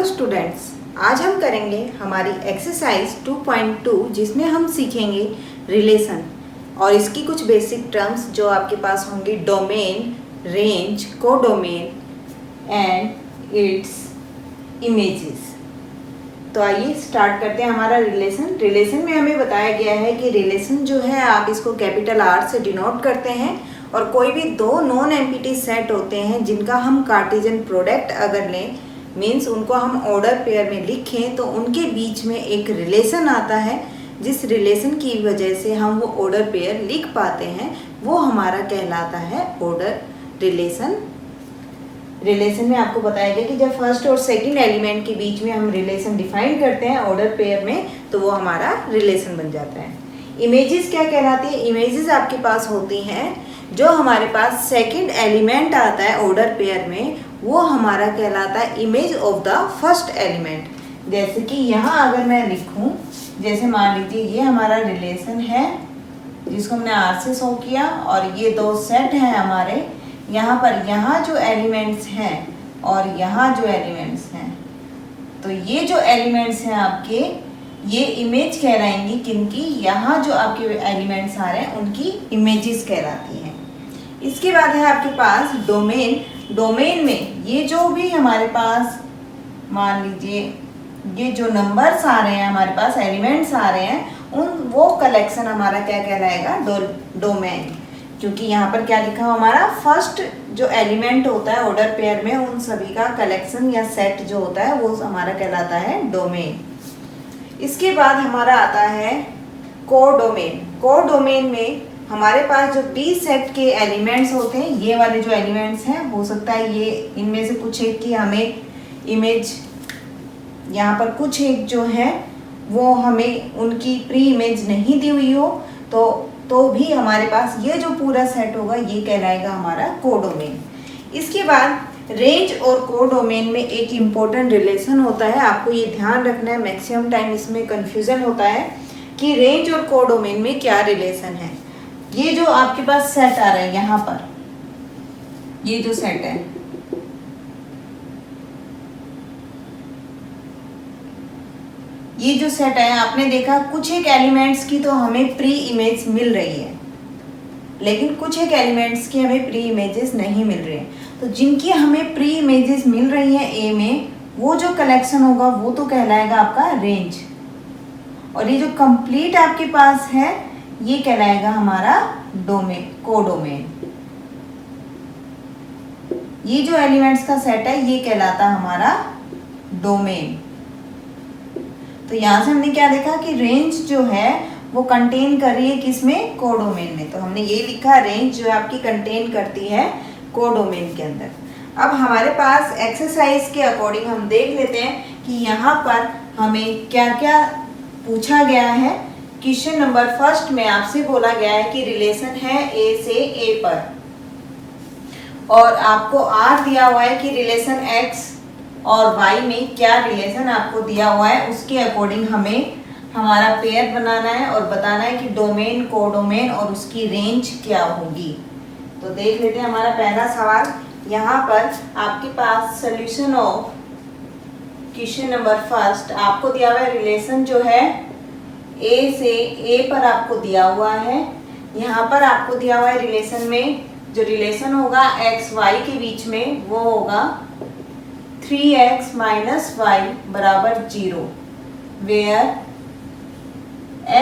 Hello students, आज हम करेंगे हमारी एक्सरसाइज 2.2 जिसमें हम सीखेंगे रिलेशन और इसकी कुछ बेसिक टर्म्स जो आपके पास होंगी domain, range, codomain and it's images. तो आइए स्टार्ट करते हैं हमारा रिलेशन में हमें बताया गया है कि रिलेशन जो है आप इसको कैपिटल R से डिनोट करते हैं और कोई भी दो नॉन एम्प्टी सेट होते हैं जिनका हम कार्टेशियन प्रोडक्ट अगर लें मीन्स उनको हम ऑर्डर पेयर में लिखें तो उनके बीच में एक रिलेशन आता है। जिस रिलेशन की वजह से हम वो ऑर्डर पेयर लिख पाते हैं वो हमारा कहलाता है ऑर्डर रिलेशन। रिलेशन में आपको बताया गया कि जब फर्स्ट और सेकंड एलिमेंट के बीच में हम रिलेशन डिफाइन करते हैं ऑर्डर पेयर में तो वो हमारा रिलेशन बन जाता है। इमेजेस क्या कहलाती है? इमेजेस आपके पास होती हैं जो हमारे पास सेकंड एलिमेंट आता है ऑर्डर पेयर में वो हमारा कहलाता है image of the first element. जैसे कि यहाँ अगर मैं लिखूँ, जैसे मान लीजिए ये हमारा रिलेशन है जिसको हमने R से शो किया और ये दो सेट हैं हमारे। यहाँ पर यहाँ जो एलिमेंट्स हैं और यहाँ जो एलिमेंट्स हैं, तो ये जो एलिमेंट्स हैं आपके ये इमेज कहलाएंगी किनकी? यहाँ जो आपके एलिमेंट्स आ रहे हैं उनकी इमेजेस कहलाती हैं। इसके बाद है आपके पास डोमेन। डोमेन में ये जो भी हमारे पास मान लीजिए ये जो नंबर्स आ रहे हैं हमारे पास एलिमेंट्स आ रहे हैं उन वो कलेक्शन हमारा क्या कहलाएगा? डोमेन। क्योंकि यहाँ पर क्या लिखा हुआ हमारा फर्स्ट जो एलिमेंट होता है ऑर्डर पेयर में उन सभी का कलेक्शन या सेट जो होता है वो हमारा कहलाता है डोमेन। इसके बाद हमारा आता है कोडोमेन। कोडोमेन में हमारे पास जो B सेट के एलिमेंट्स होते हैं, ये वाले जो एलिमेंट्स हैं हो सकता है ये इनमें से कुछ एक की हमें इमेज यहाँ पर कुछ एक जो है वो हमें उनकी प्री इमेज नहीं दी हुई हो तो भी हमारे पास ये जो पूरा सेट होगा ये कहलाएगा हमारा कोडोमेन। इसके बाद रेंज और कोडोमेन में एक इम्पोर्टेंट रिलेशन होता है, आपको ये ध्यान रखना है। मैक्सिमम टाइम इसमें कन्फ्यूज़न होता है कि रेंज और कोडोमेन में क्या रिलेशन है। ये जो आपके पास सेट आ रहा है यहाँ पर, ये जो सेट है ये जो सेट है आपने देखा कुछ एक एलिमेंट्स की तो हमें प्री इमेज मिल रही है लेकिन कुछ एक एलिमेंट्स की हमें प्री इमेजेस नहीं मिल रही हैं। तो जिनकी हमें प्री इमेजेस मिल रही हैं ए में वो जो कलेक्शन होगा वो तो कहलाएगा आपका रेंज और ये जो कंप्लीट आपके पास है ये कहलाएगा हमारा डोमेन, कोडोमेन। ये जो एलिमेंट्स का सेट है ये कहलाता हमारा डोमेन। तो यहाँ से हमने क्या देखा कि रेंज जो है वो कंटेन कर रही है किसमें? कोडोमेन में। तो हमने ये लिखा रेंज जो आपकी कंटेन करती है कोडोमेन के अंदर। अब हमारे पास एक्सरसाइज के अकॉर्डिंग हम देख लेते हैं कि यहाँ पर हमें क्या क्या पूछा गया है। क्वेश्चन नंबर फर्स्ट में आपसे बोला गया है कि रिलेशन है A से A पर और आपको R दिया हुआ है कि रिलेशन X और Y में क्या रिलेशन आपको दिया हुआ है उसके अकॉर्डिंग हमें हमारा पेयर बनाना है और बताना है कि डोमेन, कोडोमेन और उसकी रेंज क्या होगी। तो देख लेते हैं हमारा पहला सवाल। यहाँ पर आपके पास solution of question number first आपको दिया हुआ है रिलेशन जो है A से A पर आपको दिया हुआ है। यहाँ पर आपको दिया हुआ है रिलेशन में जो रिलेशन होगा x y के बीच में वो होगा 3x माइनस वाई बराबर 0 where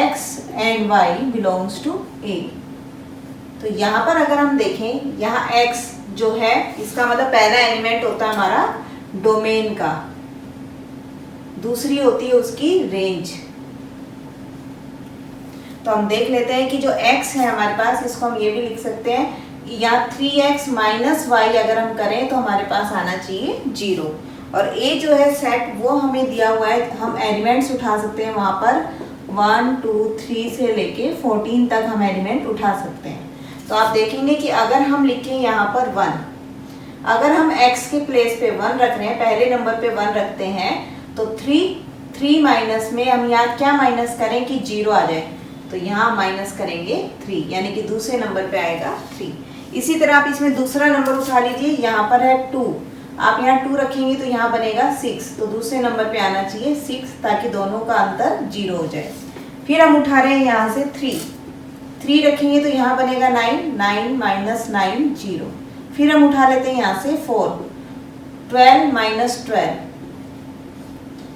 x and y belongs to A। तो यहाँ पर अगर हम देखें यहाँ x जो है इसका मतलब पहला एलिमेंट होता है हमारा डोमेन का, दूसरी होती है उसकी रेंज। तो हम देख लेते हैं कि जो x है हमारे पास इसको हम ये भी लिख सकते हैं या 3x माइनस वाई अगर हम करें तो हमारे पास आना चाहिए 0। और a जो है सेट वो हमें दिया हुआ है, हम एलिमेंट्स उठा सकते हैं वहाँ पर 1 2 3 से लेके 14 तक हम एलिमेंट उठा सकते हैं। तो आप देखेंगे कि अगर हम लिखें यहाँ पर 1, अगर हम x के प्लेस पे 1 रख रहे हैं, पहले नंबर पे 1 रखते हैं तो 3 माइनस में हम यहाँ क्या माइनस करें कि 0 आ जाए, तो यहाँ माइनस करेंगे 3 यानी कि दूसरे नंबर पे आएगा 3। इसी तरह आप इसमें दूसरा नंबर उठा लीजिए, यहाँ पर है 2, आप यहाँ 2 रखेंगे तो यहाँ बनेगा 6, तो दूसरे नंबर पे आना चाहिए 6, ताकि दोनों का अंतर 0 हो जाए। फिर हम उठा रहे हैं यहाँ से 3 रखेंगे तो यहाँ बनेगा 9 माइनस 9 0। फिर हम उठा लेते हैं यहाँ से 4, 12 माइनस 12।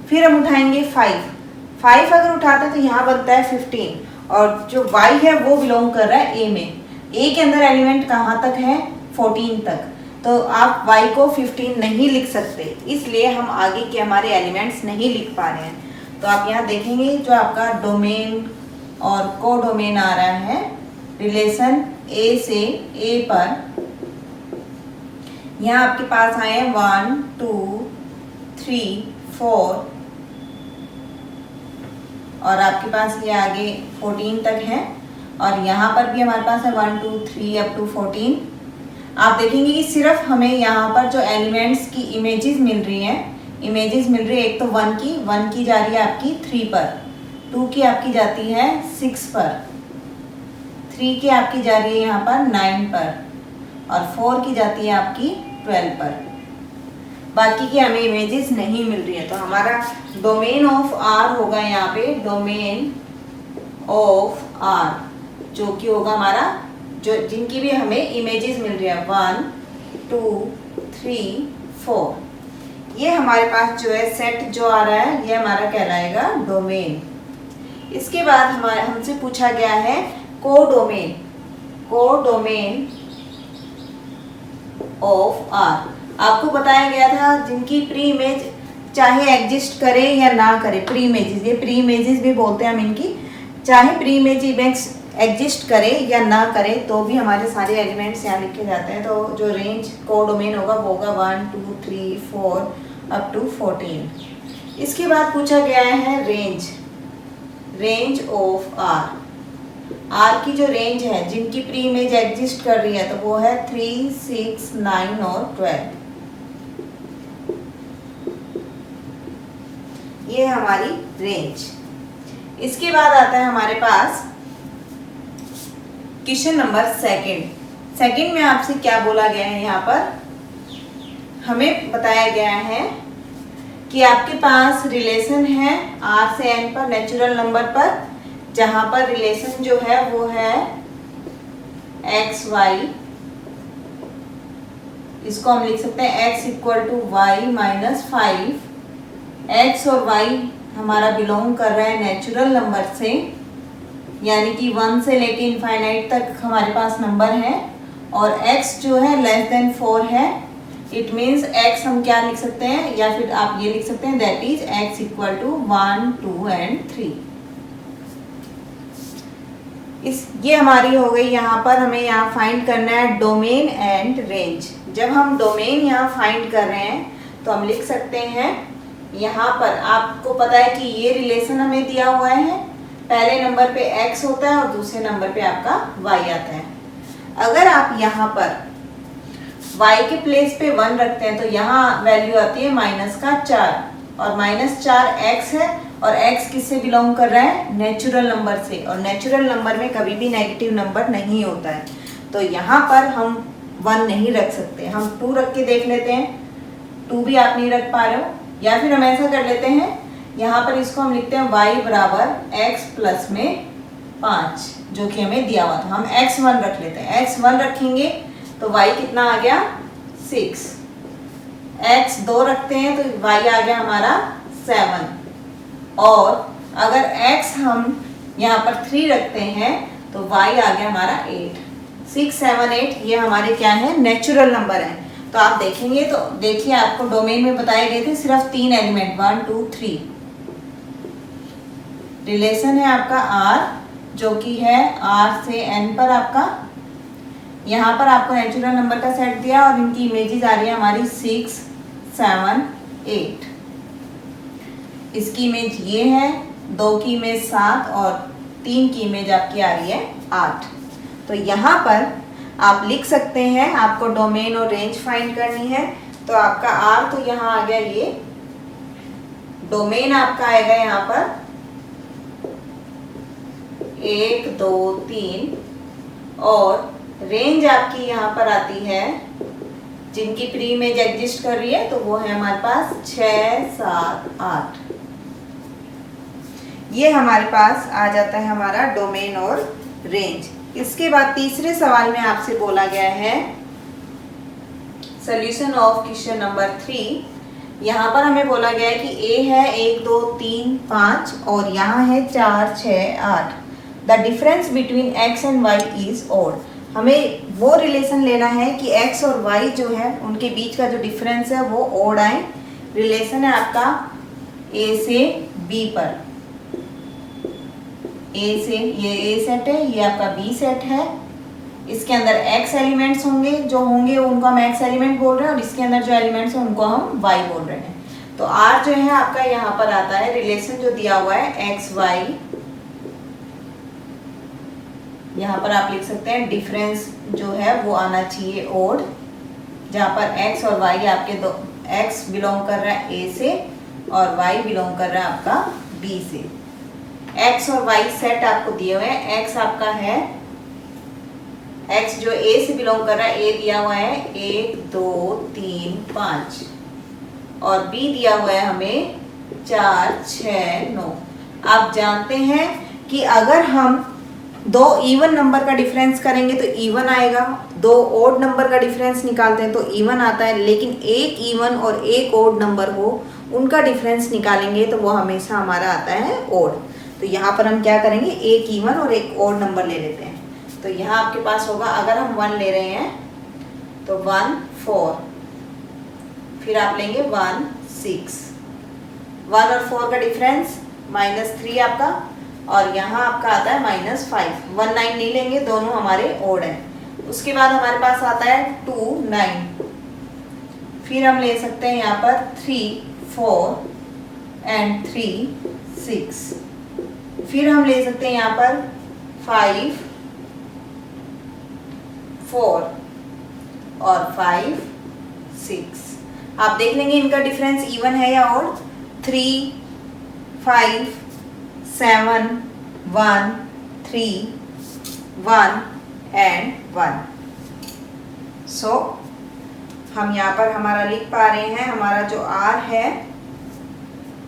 फिर हम उठाएंगे 5 अगर उठाते हैं तो यहाँ बनता है 15, और जो y है वो बिलोंग कर रहा है a में। a के अंदर एलिमेंट कहाँ तक है? 14 तक। तो आप y को 15 नहीं लिख सकते, इसलिए हम आगे के हमारे एलिमेंट्स नहीं लिख पा रहे हैं। तो आप यहाँ देखेंगे जो आपका डोमेन और कोडोमेन आ रहा है रिलेशन a से a पर, यहाँ आपके पास आए हैं 1 2 3 4, और आपके पास ये आगे 14 तक है, और यहाँ पर भी हमारे पास है 1 2 3 अप टू 14। आप देखेंगे कि सिर्फ हमें यहाँ पर जो एलिमेंट्स की इमेजेस मिल रही हैं, एक तो 1 की जा रही है आपकी 3 पर, 2 की आपकी जाती है 6 पर, 3 की आपकी जा रही है यहाँ पर 9 पर, और 4 की जाती है आपकी 12 पर। बाकी की हमें इमेजेस नहीं मिल रही है। तो हमारा डोमेन ऑफ आर होगा यहाँ पे डोमेन ऑफ आर, जो कि होगा हमारा जो जिनकी भी हमें इमेजेस मिल रही है 1 2 3 4, ये हमारे पास जो है सेट जो आ रहा है ये हमारा कहलाएगा डोमेन। इसके बाद हमारे हमसे पूछा गया है कोडोमेन ऑफ आर। आपको बताया गया था जिनकी प्री इमेज चाहे एग्जिस्ट करे या ना करे, प्री इमेजेस, ये प्री इमेजेस भी बोलते हैं हम इनकी, चाहे प्री इमेज एग्जिस्ट करे या ना करे तो भी हमारे सारे एलिमेंट्स यहाँ लिखे जाते हैं। तो जो रेंज कोडोमेन होगा वो होगा 1 2 3 4 अप टू 14। इसके बाद पूछा गया है रेंज ऑफ आर की जो रेंज है जिनकी प्री इमेज एग्जिस्ट कर रही है तो वो है 3 6 9 और 12। ये हमारी रेंज। इसके बाद आता है हमारे पास क्वेश्चन नंबर सेकंड में आपसे क्या बोला गया है, यहाँ पर हमें बताया गया है कि आपके पास रिलेशन है r से n पर नेचुरल नंबर पर, जहां पर रिलेशन जो है वो है x y, इसको हम लिख सकते हैं x equal to y minus 5। x और y हमारा बिलोंग कर रहा है नेचुरल नंबर से, यानी कि 1 से लेके इनफाइनाइट तक हमारे पास नंबर है, और x जो है लेस देन 4 है। इट मीन्स x हम क्या लिख सकते हैं, या फिर आप ये लिख सकते हैं that is x equal to 1 2 and 3। ये हमारी हो गई। यहाँ पर हमें यहाँ फाइंड करना है डोमेन एंड रेंज। जब हम डोमेन यहाँ फाइंड कर रहे हैं तो हम लिख सकते हैं, यहाँ पर आपको पता है कि ये रिलेशन हमें दिया हुआ है, पहले नंबर पे x होता है और दूसरे नंबर पे आपका y आता है। अगर आप यहाँ पर y के प्लेस पे 1 रखते हैं तो यहाँ वैल्यू आती है -4, और -4 x है, और x किससे बिलोंग कर रहा है, नेचुरल नंबर से, और नेचुरल नंबर में कभी भी नेगेटिव नंबर नहीं होता है। तो यहाँ पर हम 1 नहीं रख सकते, हम 2 रख के देख लेते हैं। 2 भी आप नहीं रख पा रहे हो, या फिर हम ऐसा कर लेते हैं, यहाँ पर इसको हम लिखते हैं y बराबर x प्लस में 5, जो कि हमें दिया हुआ था। हम x1 रख लेते हैं, x1 रखेंगे तो y कितना आ गया 6, x2 रखते हैं तो y आ गया हमारा 7, और अगर x हम यहाँ पर 3 रखते हैं तो y आ गया हमारा 8। 6 7 8 ये हमारे क्या है, नेचुरल नंबर है। तो आप देखेंगे तो देखिए आपको डोमेन में बताए गए थे सिर्फ 3 एलिमेंट 1 2 3। रिलेशन है आपका r, जो कि है r से n पर आपका, यहाँ पर आपको नेचुरल नंबर का सेट दिया और इनकी इमेजेस आ रही है हमारी 6 7 8। इसकी इमेज ये है, 2 की इमेज 7 और 3 की इमेज आपकी आ रही है 8। तो यहाँ पर आप लिख सकते हैं, आपको डोमेन और रेंज फाइंड करनी है। तो आपका r तो यहाँ आ गया, ये डोमेन आपका आएगा यहाँ पर 1 2 3, और रेंज आपकी यहाँ पर आती है जिनकी प्री इमेज एग्जिस्ट कर रही है, तो वो है हमारे पास 6, 7, 8। ये हमारे पास आ जाता है हमारा डोमेन और रेंज। इसके बाद तीसरे सवाल में आपसे बोला गया है सॉल्यूशन ऑफ क्वेश्चन नंबर 3। यहाँ पर हमें बोला गया है कि ए है 1, 2, 3, 5 और यहाँ है 4, 6, 8। The difference between x and y is odd. हमें वो रिलेशन लेना है कि x और y जो है उनके बीच का जो डिफरेंस है वो ओड आए। रिलेशन है आपका a से b पर। a से ये a सेट है, ये आपका b सेट है। इसके अंदर x एलिमेंट्स होंगे, जो होंगे उनको हम x एलिमेंट बोल रहे हैं, और इसके अंदर जो एलिमेंट्स हैं उनको हम y बोल रहे हैं। तो r जो है आपका यहाँ पर आता है रिलेशन जो दिया हुआ है x y। यहाँ पर आप लिख सकते हैं डिफरेंस जो है वो आना चाहिए ओड, जहाँ पर x और y आपके दो, x बिलोंग कर रहा है a से और y बिलोंग कर रहा है आपका b से। x और y सेट आपको दिए हुए हैं। x आपका है, x जो a से बिलोंग कर रहा है, a दिया हुआ है 1, 2, 3, 5 और b दिया हुआ है हमें 4, 6, 9। आप जानते हैं कि अगर हम दो इवन नंबर का डिफरेंस करेंगे तो इवन आएगा, दो ओड नंबर का डिफरेंस निकालते हैं तो इवन आता है, लेकिन एक इवन और एक ओड नंबर हो उनका डिफरेंस निकालेंगे तो वो हमेशा हमारा आता है ओड। तो यहाँ पर हम क्या करेंगे, एक इवन और एक ओड नंबर ले लेते हैं। तो यहाँ आपके पास होगा, अगर हम 1 ले रहे हैं तो 1, 4, फिर आप लेंगे 1, 6। 1 और 4 का डिफरेंस -3 आपका, और यहाँ आपका आता है -5। 1, 9 नहीं लेंगे, दोनों हमारे ओड हैं। उसके बाद हमारे पास आता है 2, 9। फिर हम ले सकते हैं यहाँ पर 3, 4 एंड 3, 6। फिर हम ले सकते हैं यहाँ पर 5, 4 और 5, 6। आप देख लेंगे इनका डिफरेंस इवन है या ओड। 3, 5, 7, 1, 3, 1 एंड 1। सो हम यहाँ पर हमारा लिख पा रहे हैं, हमारा जो R है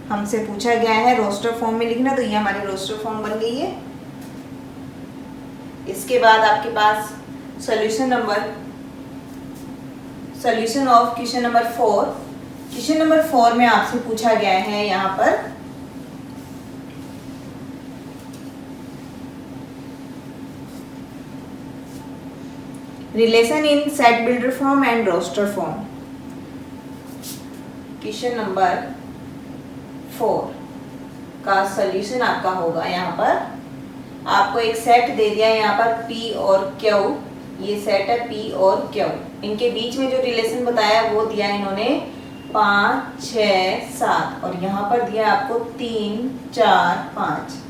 हमसे पूछा गया है रोस्टर फॉर्म में लिखना, तो ये हमारी रोस्टर फॉर्म बन गई है। इसके बाद आपके पास solution of question number 4। Question number 4 में आपसे पूछा गया है यहाँ पर relation in set builder form and roster form. Question number 4 का सॉल्यूशन आपका होगा, यहाँ पर आपको एक सेट दे दिया है, यहाँ पर P और Q, ये सेट है P और Q। इनके बीच में जो रिलेशन बताया वो दिया इन्होंने 5, 6, 7 और यहाँ पर दिया आपको 3, 4, 5।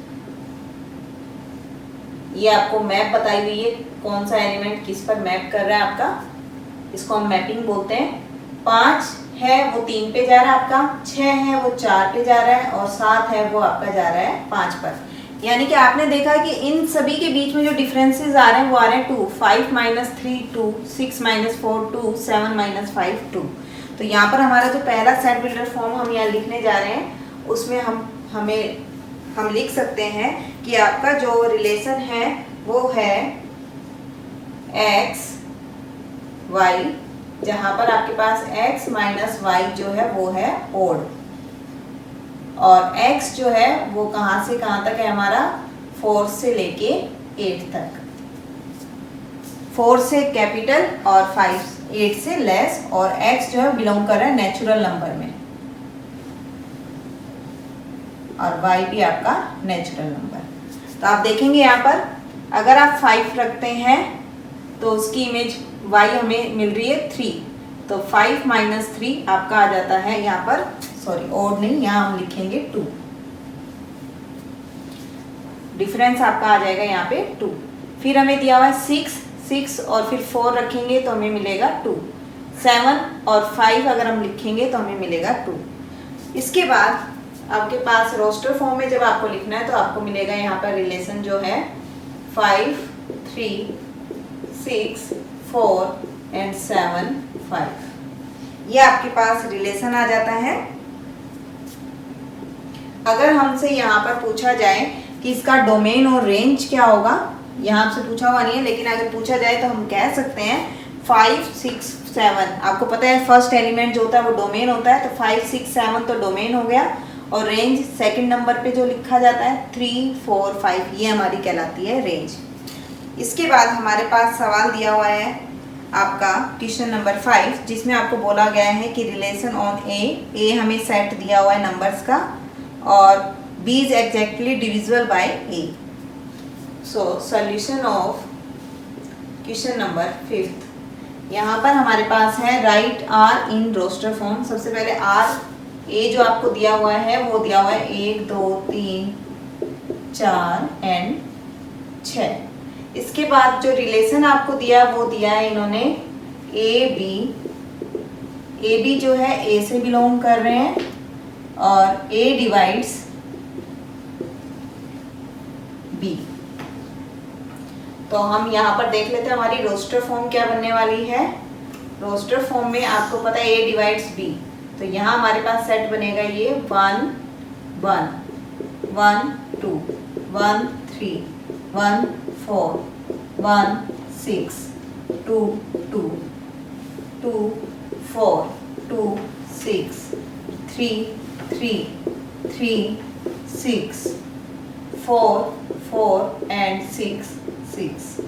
ये आपको मैप बताई हुई है, कौन सा एलिमेंट किस पर मैप कर रहा है आपका, इसको हम मैपिंग बोलते हैं। 5 है वो 3 पे जा रहा है आपका, 6 है वो 4 पे जा रहा है और 7 है वो आपका जा रहा है 5 पर। यानी कि आपने देखा कि इन सभी के बीच में जो डिफरेंसेस आ रहे हैं वो आ रहे हैं 2, 5 - 3 2, 6 - 4 2, 7 - 5 2। तो यहाँ पर हमारा जो पहला सेट बिल्डर फॉर्म हम यहाँ लिखने जा रहे हैं उसमें हम लिख सकते हैं कि आपका जो रिलेशन है वो है x y, जहाँ पर आपके पास x - y जो है वो है ओड, और x जो है वो कहाँ से कहाँ तक है हमारा, 4 से लेके 8 तक। 4 से कैपिटल और 8 से लेस, और x जो है बिलोंग कर रहा है नेचुरल नंबर में, और y भी आपका नेचुरल नंबर। तो आप देखेंगे यहाँ पर अगर आप 5 रखते हैं तो उसकी इमेज y हमें मिल रही है 3, तो 5 - 3 आपका आ जाता है यहाँ पर, सॉरी ओड नहीं, यहाँ हम लिखेंगे 2। डिफरेंस आपका आ जाएगा यहाँ पे 2। फिर हमें दिया हुआ है 6 और फिर 4 रखेंगे तो हमें मिलेगा 2। 7 और 5 अगर हम लिखेंगे तो हमें मिलेगा 2। इसके बाद आपके पास रोस्टर फॉर्म में जब आपको लिखना है तो आपको मिलेगा यहाँ पर रिलेशन जो है 5, 3, 6, 4 एंड 7 5। ये आपके पास रिलेशन आ जाता है। अगर हमसे यहाँ पर पूछा जाए कि इसका डोमेन और रेंज क्या होगा, यहाँ आपसे पूछा हुआ नहीं है, लेकिन अगर पूछा जाए तो हम कह सकते हैं 5 6 7। आपको पता है फर्स्ट एलिमेंट जो होता है वो डोमेन होता है, तो 5 6 7 तो डोमेन हो गया, और रेंज सेकंड नंबर पे जो लिखा जाता है 3 4 5, ये हमारी कहलाती है रेंज। इसके बाद हमारे पास सवाल दिया हुआ है आपका क्वेश्चन नंबर 5, जिसमें आपको बोला गया है कि रिलेशन ऑन ए हमें सेट दिया हुआ है नंबर्स का, और b is exactly divisible by a। So solution of question number 5, यहाँ पर हमारे पास है right r in roster form. सबसे पहले r a जो आपको दिया हुआ है वो दिया हुआ है 1 2 3 4 एंड 6। इसके बाद जो रिलेशन आपको दिया वो दिया है इन्होंने ए बी जो है a से बिलोंग कर रहे हैं, और a डिवाइड्स b। तो हम यहाँ पर देख लेते हैं हमारी रोस्टर फॉर्म क्या बनने वाली है। रोस्टर फॉर्म में आपको पता है a डिवाइड्स b, तो यहाँ हमारे पास सेट बनेगा ये 1 1 1 2 1 3 1 4 1 6 2 2 2 4 2 6 3 3 3 6 4 4 एंड 6 6।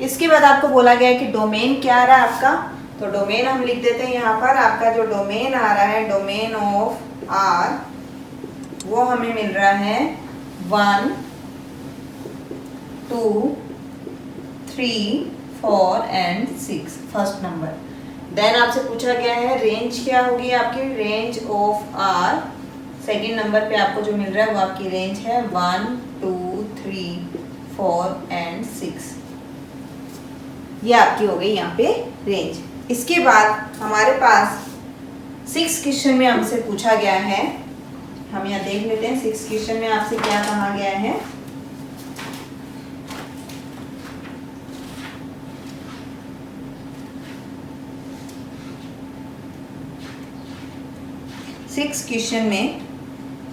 इसके बाद आपको बोला गया है कि डोमेन क्या आ रहा है आपका, तो डोमेन हम लिख देते हैं यहाँ पर। आपका जो डोमेन आ रहा है, डोमेन ऑफ आर, वो हमें मिल रहा है 1 2 3 4 एंड 6, फर्स्ट नंबर। देन आपसे पूछा गया है रेंज क्या होगी आपकी, range of R, second number पे आपको जो मिल रहा है वो आपकी रेंज है 1 2 3 4 एंड 6। ये आपकी हो गई यहाँ पे रेंज। इसके बाद हमारे पास 6 क्वेश्चन में हमसे पूछा गया है, हम यहाँ देख लेते हैं 6 क्वेश्चन में आपसे क्या कहा गया है। सिक्स क्वेश्चन में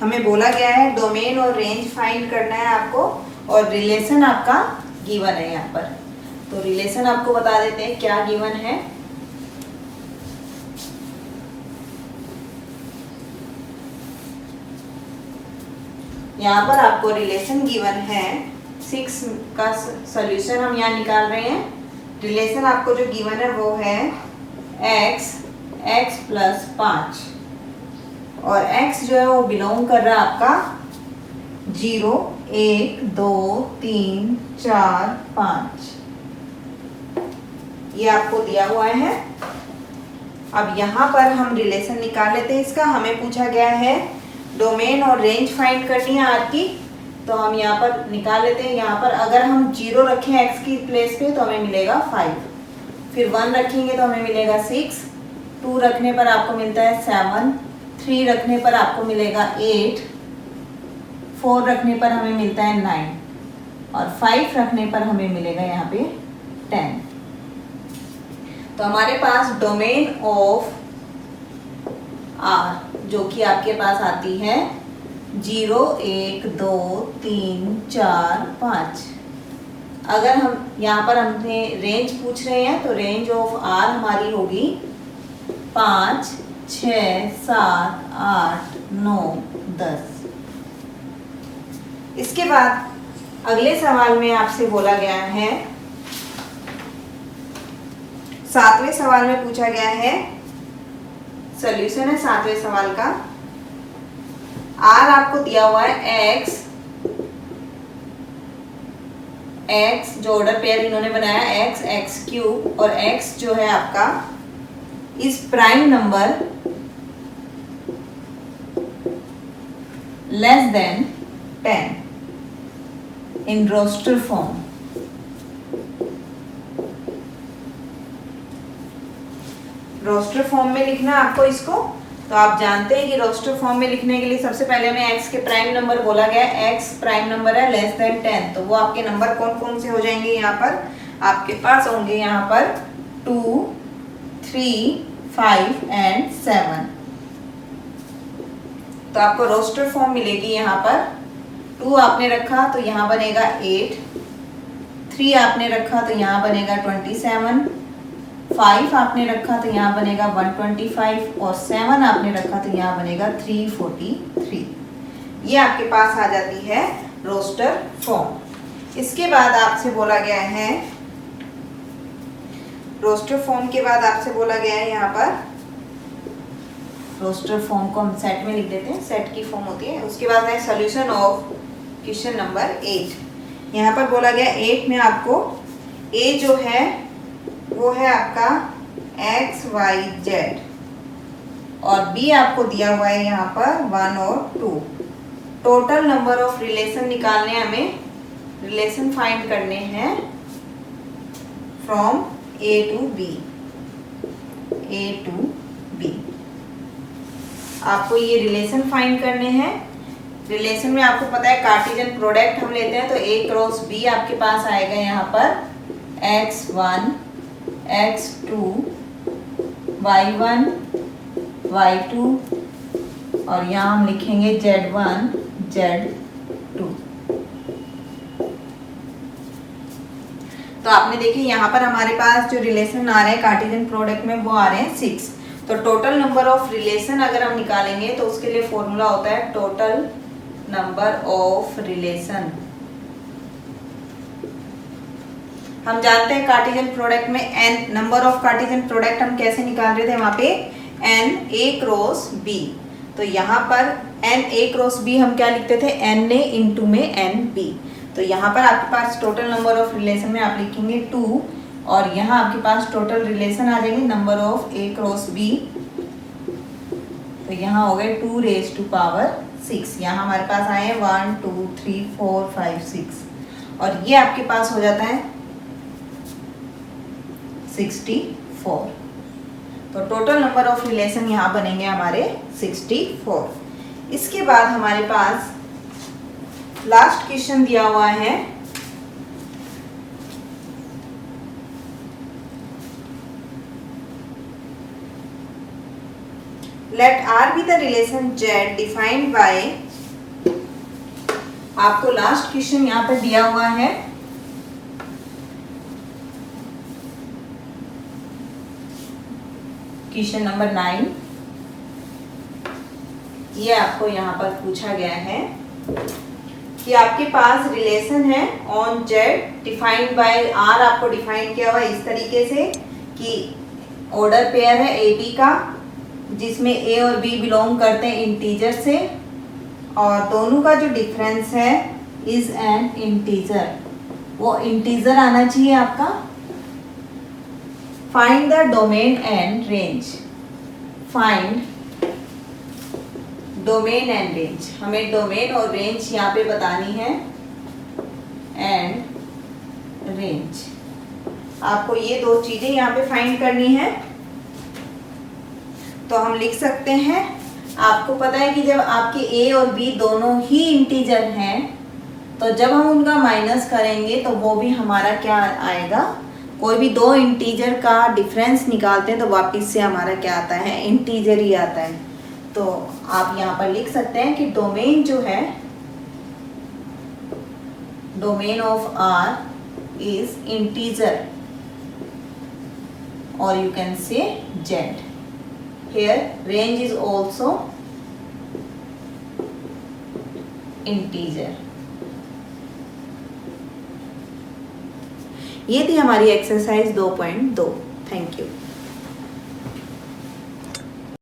हमें बोला गया है डोमेन और रेंज फाइंड करना है आपको, और रिलेशन आपका गिवन है यहाँ पर। तो रिलेशन आपको बता देते हैं क्या गिवन है। यहाँ पर आपको रिलेशन गिवन है, 6 का सॉल्यूशन हम यहाँ निकाल रहे हैं। रिलेशन आपको जो गिवन है वो है x प्लस 5, और x जो है वो बिलोंग कर रहा है आपका 0 1 2 3 4 5, ये आपको दिया हुआ है। अब यहाँ पर हम रिलेशन निकाल लेते हैं इसका। हमें पूछा गया है डोमेन और रेंज फाइंड करनी है आर की, तो हम यहाँ पर निकाल लेते हैं। यहाँ पर अगर हम 0 रखें x की प्लेस पे तो हमें मिलेगा 5, फिर 1 रखेंगे तो हमें मिलेगा 6, 2 रखने पर आपको मिलता है 7, 3 रखने पर आपको मिलेगा 8, 4 रखने पर हमें मिलता है 9, और 5 रखने पर हमें मिलेगा यहाँ पे 10। तो हमारे पास डोमेन ऑफ आर जो कि आपके पास आती है 0 1 2 3 4 5। अगर हम यहाँ पर हमने रेंज पूछ रहे हैं तो रेंज ऑफ आर हमारी होगी 5 6 7 8 9 10। इसके बाद अगले सवाल में आपसे बोला गया है, 7वें सवाल में पूछा गया है, सॉल्यूशन है 7वें सवाल का। आर आपको दिया हुआ है x जो ऑर्डर पेयर इन्होंने बनाया x क्यूब, और x जो है आपका इस prime number less than 10 in roster form. Roster form में लिखना आपको इसको। तो आप जानते हैं कि रोस्टर फॉर्म में लिखने के लिए सबसे पहले हमें x के प्राइम नंबर बोला गया है, x प्राइम नंबर है लेस देन 10, तो वो आपके नंबर कौन कौन से हो जाएंगे यहाँ पर, आपके पास होंगे यहाँ पर 2, 3, 5 एंड 7। तो आपको रोस्टर फॉर्म मिलेगी यहाँ पर 2 आपने रखा तो यहाँ बनेगा 8, 3 आपने रखा तो यहाँ बनेगा 27, 5 आपने रखा तो यहाँ बनेगा 125 और 7 आपने रखा तो यहाँ बनेगा 343। ये आपके पास आ जाती है रोस्टर फॉर्म। इसके बाद आपसे बोला गया है, रोस्टर फॉर्म के बाद आपसे बोला गया है यहाँ पर, रोस्टर फॉर्म को हम सेट में लिख देते हैं, सेट की फॉर्म होती है। उसके बाद है सॉल्यूशन ऑफ क्वेश्चन नंबर 8। यहाँ पर बोला गया 8 में आपको ए जो है वो है आपका x, y, z और b आपको दिया हुआ है यहाँ पर 1 और 2। टोटल नंबर ऑफ रिलेशन निकालने, हमें रिलेशन फाइंड करने हैं from a to b, a to b। आपको ये रिलेशन फाइंड करने हैं। रिलेशन में आपको पता है कार्टेशियन प्रोडक्ट हम लेते हैं, तो a क्रॉस b आपके पास आएगा यहाँ पर x1, x2, y1, y2 और यहाँ हम लिखेंगे z1, z2। तो आपने देखिए यहाँ पर हमारे पास जो रिलेशन आ रहे हैं कार्टेशियन प्रोडक्ट में वो आ रहे हैं 6। तो टोटल नंबर ऑफ रिलेशन अगर हम निकालेंगे तो उसके लिए फॉर्मूला होता है टोटल नंबर ऑफ रिलेशन। हम जानते हैं कार्टेशियन प्रोडक्ट में n number of Cartesian product हम कैसे निकाल रहे थे, वहां पे n a क्रॉस b। तो यहाँ पर n a क्रॉस b हम क्या लिखते थे, n a इंटू में n b। तो यहाँ पर आपके पास टोटल नंबर ऑफ रिलेशन में आप लिखेंगे 2 और यहाँ आपके पास टोटल रिलेशन आ जाएंगे number of a cross b। तो यहाँ हो गए 2 रेज टू पावर 6। यहाँ हमारे पास आए हैं 1, 2, 3, 4, 5, 6 और ये आपके पास हो जाता है 64। तो टोटल नंबर ऑफ रिलेशन यहाँ बनेंगे हमारे 64। इसके बाद हमारे पास लास्ट क्वेश्चन दिया हुआ है, let R be the relation Z defined by, आपको लास्ट क्वेश्चन यहाँ पर दिया हुआ है क्वेश्चन नंबर 9। ये आपको यहाँ पर पूछा गया है कि आपके पास रिलेशन है on Z defined bye R। आपको डिफाइन किया हुआ इस तरीके से कि ऑर्डर पेयर है AB का, जिसमें A और B बिलोंग करते हैं इंटीजर से और दोनों का जो डिफरेंस है इज एन इंटीजर, वो इंटीजर आना चाहिए आपका। Find the domain and range, find domain and range, हमें डोमेन और रेंज यहाँ पे बतानी है एंड रेंज। आपको ये दो चीजें यहाँ पे फाइंड करनी है। तो हम लिख सकते हैं, आपको पता है कि जब आपके a और b दोनों ही इंटीजर हैं तो जब हम उनका माइनस करेंगे तो वो भी हमारा क्या आएगा, कोई भी दो इंटीजर का डिफरेंस निकालते हैं तो वापस से हमारा क्या आता है, इंटीजर ही आता है। तो आप यहाँ पर लिख सकते हैं कि डोमेन जो है, domain of R is integer और you can say Z. Here range is also integer. ये थी हमारी एक्सरसाइज 2.2। Thank you.